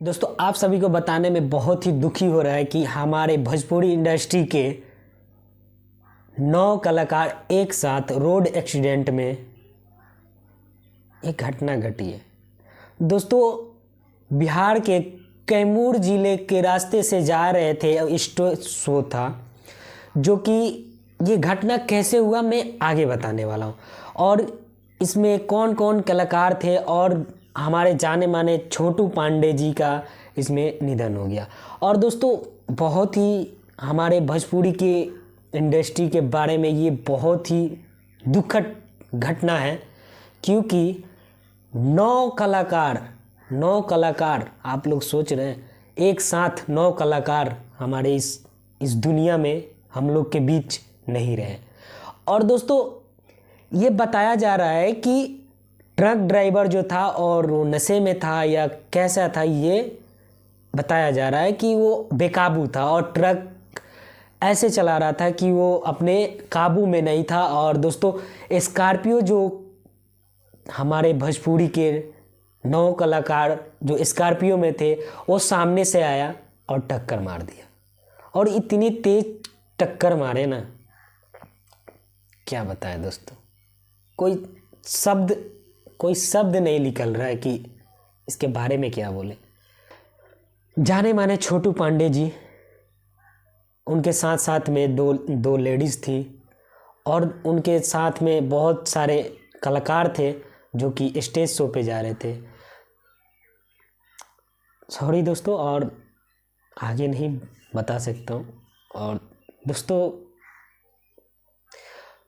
दोस्तों आप सभी को बताने में बहुत ही दुखी हो रहा है कि हमारे भोजपुरी इंडस्ट्री के 9 कलाकार एक साथ रोड एक्सीडेंट में एक घटना घटी है। दोस्तों बिहार के कैमूर ज़िले के रास्ते से जा रहे थे, स्टेज शो था, जो कि ये घटना कैसे हुआ मैं आगे बताने वाला हूँ। और इसमें कौन कौन कलाकार थे और हमारे जाने माने छोटू पांडे जी का इसमें निधन हो गया। और दोस्तों बहुत ही हमारे भोजपुरी के इंडस्ट्री के बारे में ये बहुत ही दुखद घटना है, क्योंकि 9 कलाकार आप लोग सोच रहे हैं, एक साथ 9 कलाकार हमारे इस दुनिया में हम लोग के बीच नहीं रहे। और दोस्तों ये बताया जा रहा है कि ट्रक ड्राइवर जो था और वो नशे में था या कैसा था, ये बताया जा रहा है कि वो बेकाबू था और ट्रक ऐसे चला रहा था कि वो अपने काबू में नहीं था। और दोस्तों स्कॉर्पियो जो हमारे भोजपुरी के 9 कलाकार जो स्कॉर्पियो में थे, वो सामने से आया और टक्कर मार दिया। और इतनी तेज टक्कर मारे ना, क्या बताएं दोस्तों, कोई शब्द नहीं निकल रहा है कि इसके बारे में क्या बोले। जाने माने छोटू पांडे जी, उनके साथ साथ में दो लेडीज़ थी और उनके साथ में बहुत सारे कलाकार थे जो कि स्टेज शो पे जा रहे थे। सॉरी दोस्तों, और आगे नहीं बता सकता हूँ। और दोस्तों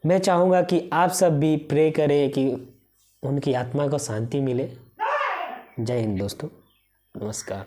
मैं चाहूँगा कि आप सब भी प्रे करें कि उनकी आत्मा को शांति मिले। जय हिंद दोस्तों, नमस्कार।